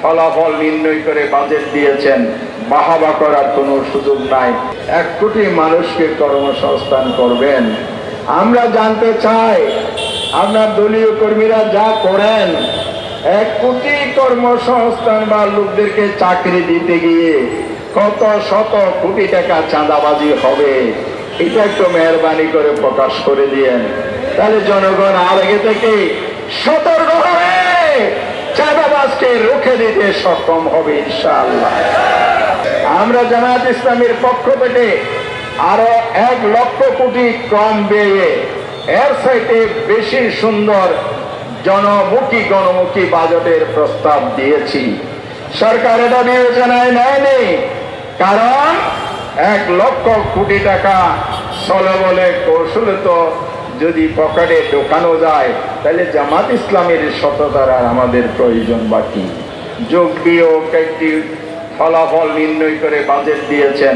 ফলাফল নির্ণয় করে বাজেট দিয়েছেন, বাহাবা করার কোনো সুযোগ নাই। 1 কোটি মানুষকে কর্মসংস্থান করবেন। আমরা জানতে চাই আপনার দলীয় কর্মীরা যা করেন, 1 কোটি কর্মসংস্থান বা লোকদেরকে চাকরি দিতে গিয়ে কত শত কোটি টাকা চাঁদাবাজি হবে, এটা একটু মেহরবানি করে প্রকাশ করে দিয়েন। তাহলে জনগণ আগে থেকে সতর্ক হয়ে চাঁদাবাজকে রুখে দিতে সক্ষম হবে ইনশাআল্লাহ। আমরা জামায়াত ইসলামীর পক্ষ থেকে আরো 1 লক্ষ কোটি কম ব্যয়ে এর চাইতে বেশি সুন্দর গণমুখী বাজেটের প্রস্তাব দিয়েছি। সরকার এটা বিবেচনায় নেয়নি, কারণ 1 লক্ষ কোটি টাকা চলে বলে কৌশলত যদি পকেটে ঢোকানো যায়, তাহলে জামাত ইসলামের সততার আর আমাদের প্রয়োজন বাকি। যোগ বিয়োগ একটি ফলাফল নির্ণয় করে বাজেট দিয়েছেন,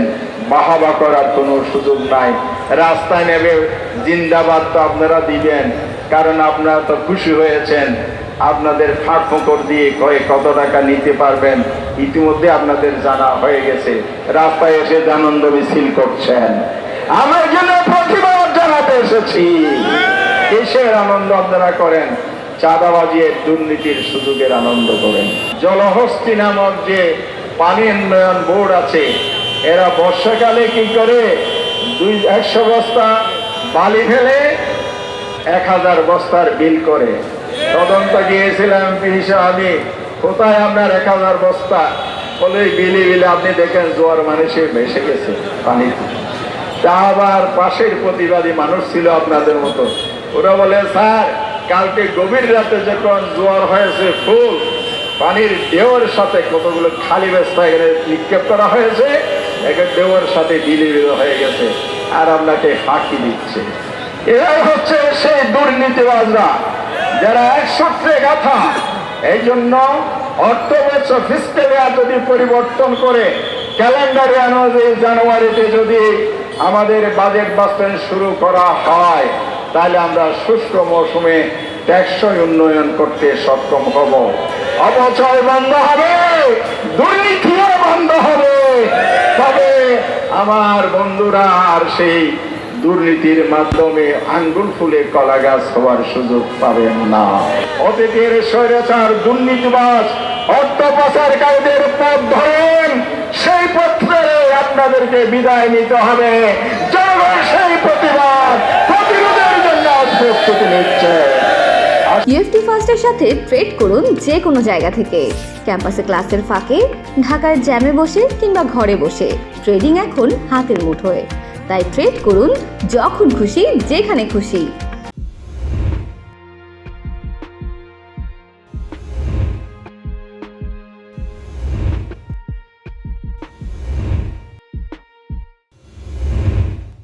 বাহাবা করার কোনো সুযোগ নাই। রাস্তায় নেবে জিন্দাবাদ তো আপনারা দিবেন, কারণ আপনারা তো খুশি হয়েছেন। আপনাদের ফাঁক ফোকর দিয়ে কত টাকা নিতে পারবেন ইতিমধ্যে আপনাদের জানা হয়ে গেছে। রাস্তায় এসে আনন্দ মিছিল করছেন, আমার জন্য প্রতিবাদ জানাতে এসেছি। কিসের আনন্দ আপনারা করেন? চাঁদাবাজি দুর্নীতির সুযোগের আনন্দ করেন। জলহস্তি নামক যে পানি উন্নয়ন বোর্ড আছে, এরা বর্ষাকালে কি করে 100 বস্তা বালি ফেলে 1000 বস্তার বিল করে। তদন্ত গিয়েছিলাম আমি, কোথায় আপনার 1000 বস্তা? বলে বিলে আপনি দেখেন জোয়ার মানুষে ভেসে গেছে পানিতে। তা আবার পাশের প্রতিবাদী মানুষ ছিল আপনাদের মতো, ওরা বলে স্যার কালকে গভীর রাতে যখন জোয়ার হয়েছে, ফুল পানির ঢেউয়ের সাথে কতগুলো খালি বস্তা এখানে নিক্ষেপ করা হয়েছে, এখানে ঢেউয়ের সাথে বিলীন হয়ে গেছে, আর আপনাকে ফাঁকি দিচ্ছে। এরাই হচ্ছে সেই দুর্নীতিবাজরা যারা 1 সূত্রে গাথা। এই জন্য অর্থবছর ফিস্কাল ইয়ার যদি পরিবর্তন করে ক্যালেন্ডারে অনুযায়ী জানুয়ারিতে যদি আমাদের বাজেট বাস্তবায়ন শুরু করা হয়, তাহলে আমরা শুষ্ক মৌসুমে টেকসই উন্নয়ন করতে সক্ষম হব। অপচয় বন্ধ হবে, দুর্নীতিও বন্ধ হবে। তবে আমার বন্ধুরা আর সেই দুর্নীতির মাধ্যমে আঙ্গুল ফুলে কলা গাছ হওয়ার সুযোগ পাবেন না। অতীতের স্বৈরাচার দুর্নীতিবাজ অর্থ পাচারকারীদের পথ ধরেন, সেই পথে আপনাদেরকে বিদায় নিতে হবে। জনগণ সেই প্রতিরোধের জন্য প্রস্তুতি নিচ্ছে। ইউএফটি ফার্স্টের সাথে ট্রেড করুন যে কোনো জায়গা থেকে। ক্যাম্পাসে ক্লাসের ফাঁকে, ঢাকার জ্যামে বসে কিংবা ঘরে বসে, ট্রেডিং এখন হাতের মুঠোয়। তাই ট্রেড করুন যখন খুশি, যেখানে খুশি।